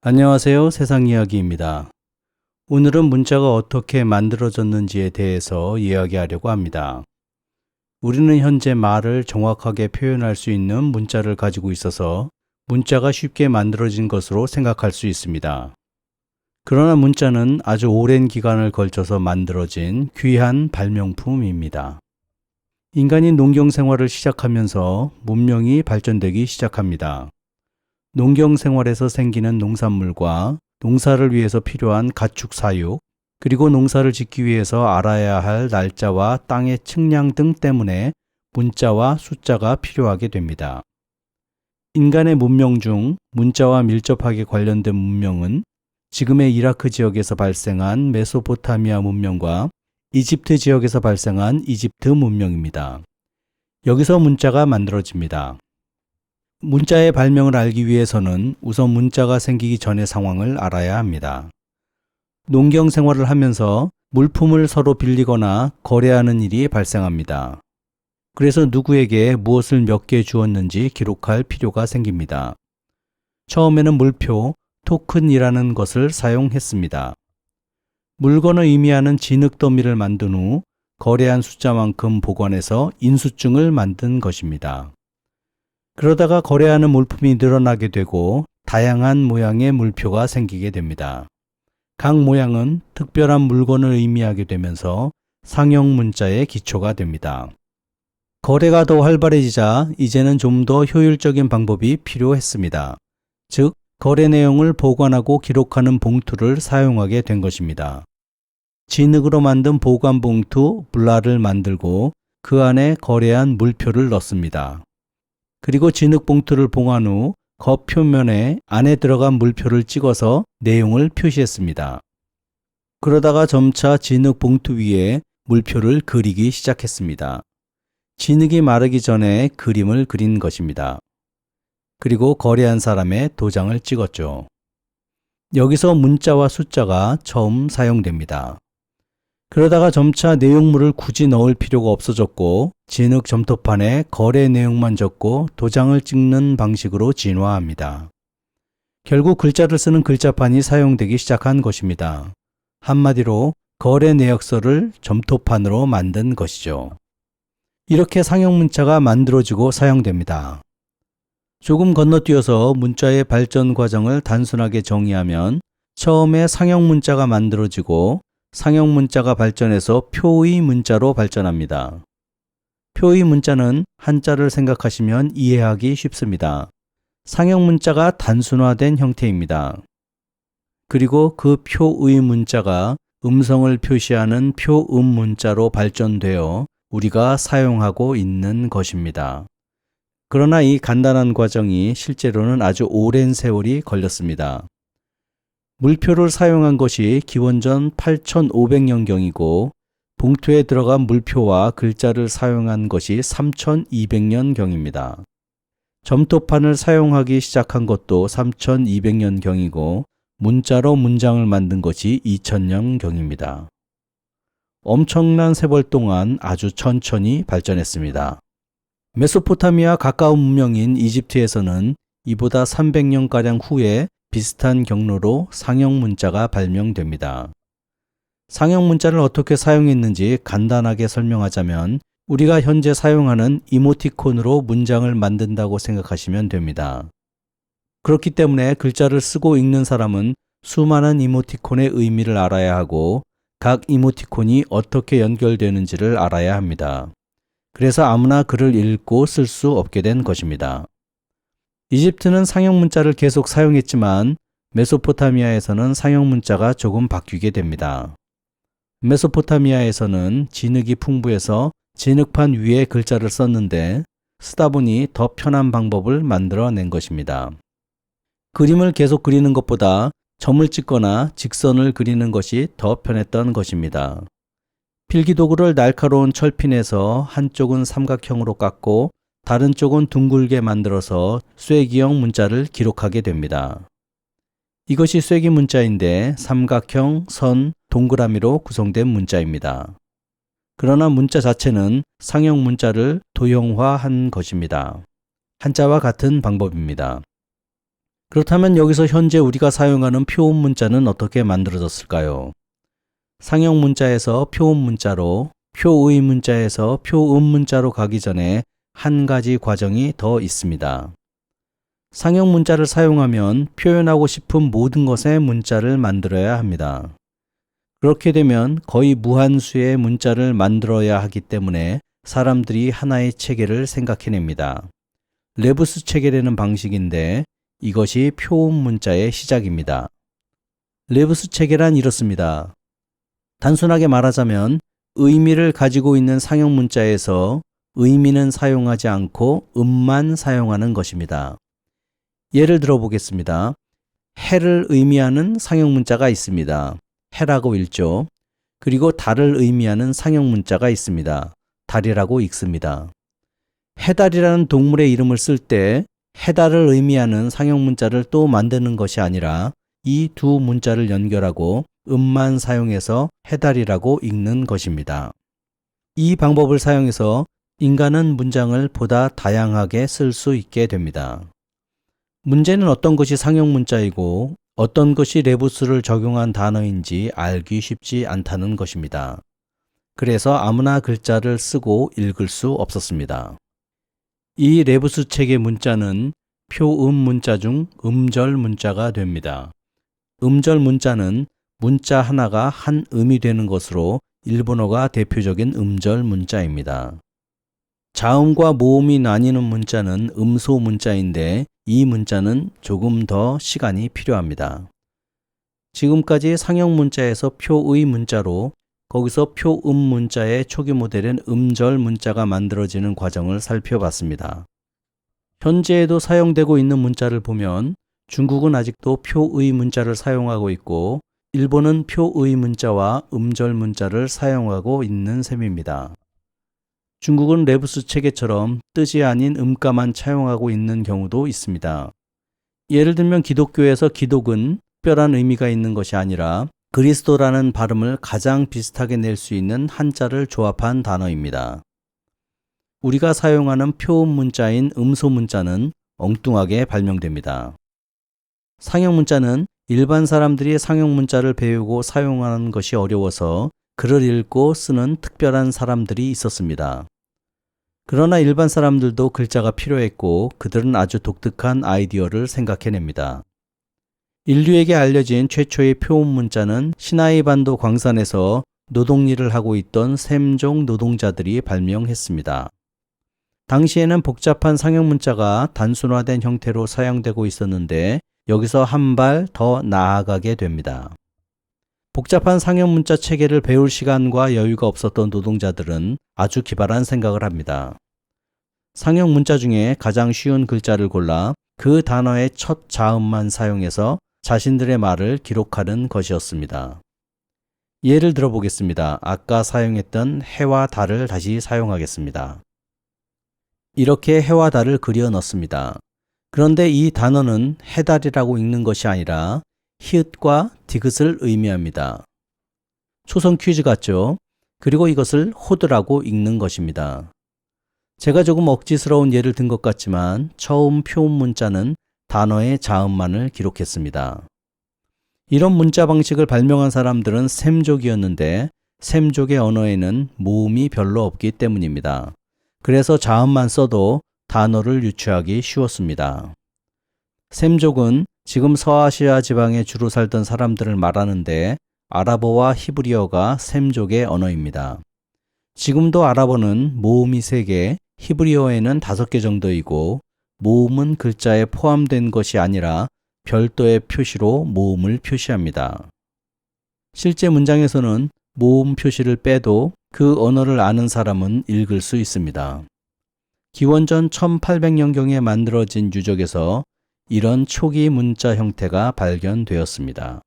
안녕하세요. 세상이야기입니다. 오늘은 문자가 어떻게 만들어졌는지에 대해서 이야기하려고 합니다. 우리는 현재 말을 정확하게 표현할 수 있는 문자를 가지고 있어서 문자가 쉽게 만들어진 것으로 생각할 수 있습니다. 그러나 문자는 아주 오랜 기간을 걸쳐서 만들어진 귀한 발명품입니다. 인간이 농경 생활을 시작하면서 문명이 발전되기 시작합니다. 농경 생활에서 생기는 농산물과 농사를 위해서 필요한 가축 사육, 그리고 농사를 짓기 위해서 알아야 할 날짜와 땅의 측량 등 때문에 문자와 숫자가 필요하게 됩니다. 인간의 문명 중 문자와 밀접하게 관련된 문명은 지금의 이라크 지역에서 발생한 메소포타미아 문명과 이집트 지역에서 발생한 이집트 문명입니다. 여기서 문자가 만들어집니다. 문자의 발명을 알기 위해서는 우선 문자가 생기기 전의 상황을 알아야 합니다. 농경 생활을 하면서 물품을 서로 빌리거나 거래하는 일이 발생합니다. 그래서 누구에게 무엇을 몇 개 주었는지 기록할 필요가 생깁니다. 처음에는 물표, 토큰이라는 것을 사용했습니다. 물건을 의미하는 진흙 더미를 만든 후 거래한 숫자만큼 보관해서 인수증을 만든 것입니다. 그러다가 거래하는 물품이 늘어나게 되고 다양한 모양의 물표가 생기게 됩니다. 각 모양은 특별한 물건을 의미하게 되면서 상형 문자의 기초가 됩니다. 거래가 더 활발해지자 이제는 좀 더 효율적인 방법이 필요했습니다. 즉, 거래 내용을 보관하고 기록하는 봉투를 사용하게 된 것입니다. 진흙으로 만든 보관 봉투 블라를 만들고 그 안에 거래한 물표를 넣습니다. 그리고 진흙 봉투를 봉한 후 겉표면에 안에 들어간 물표를 찍어서 내용을 표시했습니다. 그러다가 점차 진흙 봉투 위에 물표를 그리기 시작했습니다. 진흙이 마르기 전에 그림을 그린 것입니다. 그리고 거래한 사람의 도장을 찍었죠. 여기서 문자와 숫자가 처음 사용됩니다. 그러다가 점차 내용물을 굳이 넣을 필요가 없어졌고 진흙 점토판에 거래 내용만 적고 도장을 찍는 방식으로 진화합니다. 결국 글자를 쓰는 글자판이 사용되기 시작한 것입니다. 한마디로 거래 내역서를 점토판으로 만든 것이죠. 이렇게 상형 문자가 만들어지고 사용됩니다. 조금 건너뛰어서 문자의 발전 과정을 단순하게 정의하면 처음에 상형 문자가 만들어지고 상형 문자가 발전해서 표의 문자로 발전합니다. 표의 문자는 한자를 생각하시면 이해하기 쉽습니다. 상형 문자가 단순화된 형태입니다. 그리고 그 표의 문자가 음성을 표시하는 표음 문자로 발전되어 우리가 사용하고 있는 것입니다. 그러나 이 간단한 과정이 실제로는 아주 오랜 세월이 걸렸습니다. 물표를 사용한 것이 기원전 8500년경이고 봉투에 들어간 물표와 글자를 사용한 것이 3200년경입니다. 점토판을 사용하기 시작한 것도 3200년경이고 문자로 문장을 만든 것이 2000년경입니다. 엄청난 세월 동안 아주 천천히 발전했습니다. 메소포타미아 가까운 문명인 이집트에서는 이보다 300년가량 후에 비슷한 경로로 상형 문자가 발명됩니다. 상형 문자를 어떻게 사용했는지 간단하게 설명하자면 우리가 현재 사용하는 이모티콘으로 문장을 만든다고 생각하시면 됩니다. 그렇기 때문에 글자를 쓰고 읽는 사람은 수많은 이모티콘의 의미를 알아야 하고 각 이모티콘이 어떻게 연결되는지를 알아야 합니다. 그래서 아무나 글을 읽고 쓸 수 없게 된 것입니다. 이집트는 상형 문자를 계속 사용했지만 메소포타미아에서는 상형 문자가 조금 바뀌게 됩니다. 메소포타미아에서는 진흙이 풍부해서 진흙판 위에 글자를 썼는데 쓰다 보니 더 편한 방법을 만들어낸 것입니다. 그림을 계속 그리는 것보다 점을 찍거나 직선을 그리는 것이 더 편했던 것입니다. 필기도구를 날카로운 철핀에서 한쪽은 삼각형으로 깎고 다른 쪽은 둥글게 만들어서 쐐기형 문자를 기록하게 됩니다. 이것이 쐐기 문자인데 삼각형, 선, 동그라미로 구성된 문자입니다. 그러나 문자 자체는 상형 문자를 도형화한 것입니다. 한자와 같은 방법입니다. 그렇다면 여기서 현재 우리가 사용하는 표음 문자는 어떻게 만들어졌을까요? 상형 문자에서 표음 문자로, 표의 문자에서 표음 문자로 가기 전에 한 가지 과정이 더 있습니다. 상형 문자를 사용하면 표현하고 싶은 모든 것의 문자를 만들어야 합니다. 그렇게 되면 거의 무한수의 문자를 만들어야 하기 때문에 사람들이 하나의 체계를 생각해냅니다. 레부스 체계라는 방식인데 이것이 표음 문자의 시작입니다. 레부스 체계란 이렇습니다. 단순하게 말하자면 의미를 가지고 있는 상형 문자에서 의미는 사용하지 않고 음만 사용하는 것입니다. 예를 들어 보겠습니다. 해를 의미하는 상형 문자가 있습니다. 해라고 읽죠. 그리고 달을 의미하는 상형 문자가 있습니다. 달이라고 읽습니다. 해달이라는 동물의 이름을 쓸 때 해달을 의미하는 상형 문자를 또 만드는 것이 아니라 이 두 문자를 연결하고 음만 사용해서 해달이라고 읽는 것입니다. 이 방법을 사용해서 인간은 문장을 보다 다양하게 쓸 수 있게 됩니다. 문제는 어떤 것이 상형 문자이고 어떤 것이 레부스를 적용한 단어인지 알기 쉽지 않다는 것입니다. 그래서 아무나 글자를 쓰고 읽을 수 없었습니다. 이 레부스 체계 문자는 표음 문자 중 음절 문자가 됩니다. 음절 문자는 문자 하나가 한 음이 되는 것으로 일본어가 대표적인 음절 문자입니다. 자음과 모음이 나뉘는 문자는 음소 문자인데 이 문자는 조금 더 시간이 필요합니다. 지금까지 상형 문자에서 표의 문자로 거기서 표음 문자의 초기 모델인 음절 문자가 만들어지는 과정을 살펴봤습니다. 현재에도 사용되고 있는 문자를 보면 중국은 아직도 표의 문자를 사용하고 있고 일본은 표의 문자와 음절 문자를 사용하고 있는 셈입니다. 중국은 레부스 체계처럼 뜻이 아닌 음가만 차용하고 있는 경우도 있습니다. 예를 들면 기독교에서 기독은 특별한 의미가 있는 것이 아니라 그리스도라는 발음을 가장 비슷하게 낼 수 있는 한자를 조합한 단어입니다. 우리가 사용하는 표음 문자인 음소 문자는 엉뚱하게 발명됩니다. 상형 문자는 일반 사람들이 상형 문자를 배우고 사용하는 것이 어려워서 글을 읽고 쓰는 특별한 사람들이 있었습니다. 그러나 일반 사람들도 글자가 필요했고 그들은 아주 독특한 아이디어를 생각해냅니다. 인류에게 알려진 최초의 표음 문자는 시나이 반도 광산에서 노동일을 하고 있던 샘종 노동자들이 발명했습니다. 당시에는 복잡한 상형 문자가 단순화된 형태로 사용되고 있었는데 여기서 한 발 더 나아가게 됩니다. 복잡한 상형 문자 체계를 배울 시간과 여유가 없었던 노동자들은 아주 기발한 생각을 합니다. 상형 문자 중에 가장 쉬운 글자를 골라 그 단어의 첫 자음만 사용해서 자신들의 말을 기록하는 것이었습니다. 예를 들어 보겠습니다. 아까 사용했던 해와 달을 다시 사용하겠습니다. 이렇게 해와 달을 그려 넣습니다. 그런데 이 단어는 해달이라고 읽는 것이 아니라 히읗과 디귿을 의미합니다. 초성 퀴즈 같죠? 그리고 이것을 호드라고 읽는 것입니다. 제가 조금 억지스러운 예를 든 것 같지만 처음 표음 문자는 단어의 자음만을 기록했습니다. 이런 문자 방식을 발명한 사람들은 샘족이었는데 샘족의 언어에는 모음이 별로 없기 때문입니다. 그래서 자음만 써도 단어를 유추하기 쉬웠습니다. 샘족은 지금 서아시아 지방에 주로 살던 사람들을 말하는데 아랍어와 히브리어가 샘족의 언어입니다. 지금도 아랍어는 모음이 3개, 히브리어에는 5개 정도이고 모음은 글자에 포함된 것이 아니라 별도의 표시로 모음을 표시합니다. 실제 문장에서는 모음 표시를 빼도 그 언어를 아는 사람은 읽을 수 있습니다. 기원전 1800년경에 만들어진 유적에서 이런 초기 문자 형태가 발견되었습니다.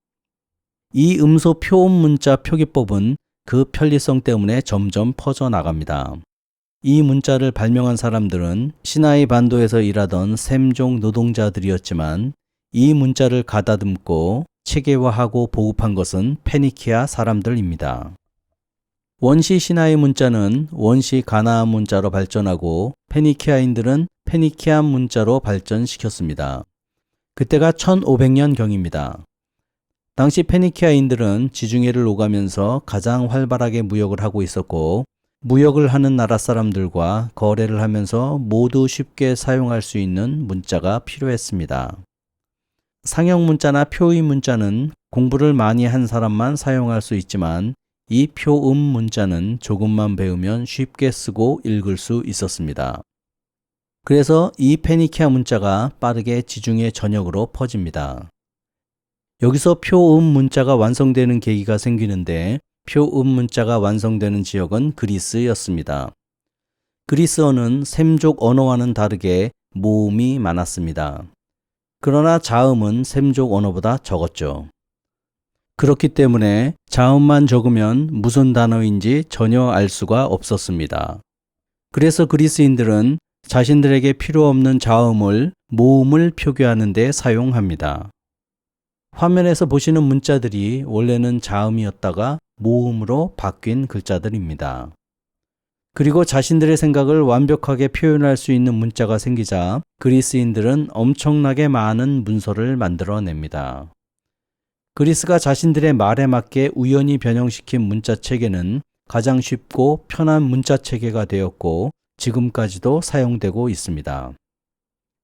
이 음소 표음 문자 표기법은 그 편리성 때문에 점점 퍼져나갑니다. 이 문자를 발명한 사람들은 시나이 반도에서 일하던 샘종 노동자들이었지만 이 문자를 가다듬고 체계화하고 보급한 것은 페니키아 사람들입니다. 원시 시나이 문자는 원시 가나안 문자로 발전하고 페니키아인들은 페니키안 문자로 발전시켰습니다. 그때가 1500년경입니다. 당시 페니키아인들은 지중해를 오가면서 가장 활발하게 무역을 하고 있었고, 무역을 하는 나라 사람들과 거래를 하면서 모두 쉽게 사용할 수 있는 문자가 필요했습니다. 상형 문자나 표의 문자는 공부를 많이 한 사람만 사용할 수 있지만, 이 표음 문자는 조금만 배우면 쉽게 쓰고 읽을 수 있었습니다. 그래서 이 페니키아 문자가 빠르게 지중해 전역으로 퍼집니다. 여기서 표음 문자가 완성되는 계기가 생기는데, 표음 문자가 완성되는 지역은 그리스였습니다. 그리스어는 셈족 언어와는 다르게 모음이 많았습니다. 그러나 자음은 셈족 언어보다 적었죠. 그렇기 때문에 자음만 적으면 무슨 단어인지 전혀 알 수가 없었습니다. 그래서 그리스인들은 자신들에게 필요 없는 자음을 모음을 표기하는 데 사용합니다. 화면에서 보시는 문자들이 원래는 자음이었다가 모음으로 바뀐 글자들입니다. 그리고 자신들의 생각을 완벽하게 표현할 수 있는 문자가 생기자 그리스인들은 엄청나게 많은 문서를 만들어냅니다. 그리스가 자신들의 말에 맞게 우연히 변형시킨 문자 체계는 가장 쉽고 편한 문자 체계가 되었고 지금까지도 사용되고 있습니다.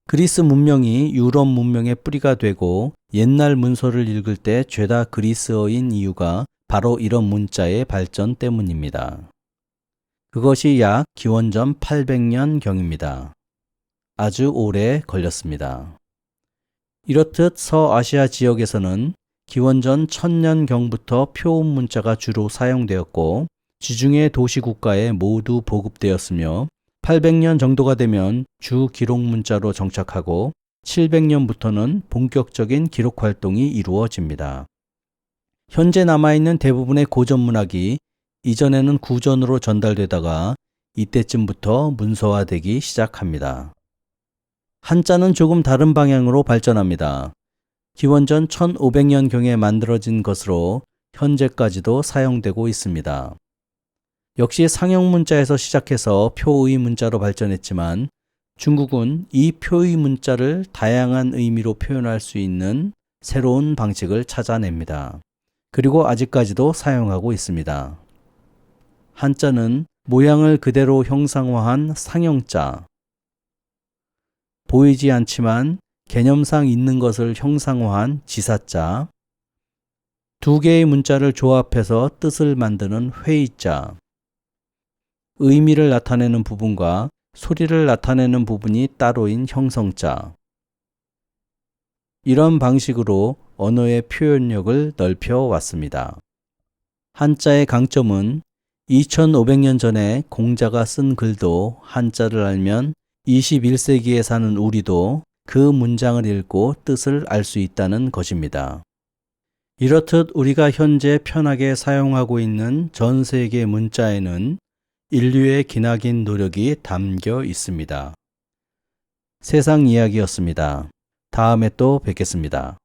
그리스 문명이 유럽 문명의 뿌리가 되고 옛날 문서를 읽을 때 죄다 그리스어인 이유가 바로 이런 문자의 발전 때문입니다. 그것이 약 기원전 800년경입니다. 아주 오래 걸렸습니다. 이렇듯 서아시아 지역에서는 기원전 1000년경부터 표음 문자가 주로 사용되었고 지중해 도시국가에 모두 보급되었으며 800년 정도가 되면 주 기록 문자로 정착하고 700년부터는 본격적인 기록 활동이 이루어집니다. 현재 남아있는 대부분의 고전 문학이 이전에는 구전으로 전달되다가 이때쯤부터 문서화되기 시작합니다. 한자는 조금 다른 방향으로 발전합니다. 기원전 1500년경에 만들어진 것으로 현재까지도 사용되고 있습니다. 역시 상형 문자에서 시작해서 표의 문자로 발전했지만 중국은 이 표의 문자를 다양한 의미로 표현할 수 있는 새로운 방식을 찾아냅니다. 그리고 아직까지도 사용하고 있습니다. 한자는 모양을 그대로 형상화한 상형자, 보이지 않지만 개념상 있는 것을 형상화한 지사자, 두 개의 문자를 조합해서 뜻을 만드는 회의자, 의미를 나타내는 부분과 소리를 나타내는 부분이 따로인 형성자. 이런 방식으로 언어의 표현력을 넓혀왔습니다. 한자의 강점은 2500년 전에 공자가 쓴 글도 한자를 알면 21세기에 사는 우리도 그 문장을 읽고 뜻을 알 수 있다는 것입니다. 이렇듯 우리가 현재 편하게 사용하고 있는 전 세계 문자에는 인류의 기나긴 노력이 담겨 있습니다. 세상 이야기였습니다. 다음에 또 뵙겠습니다.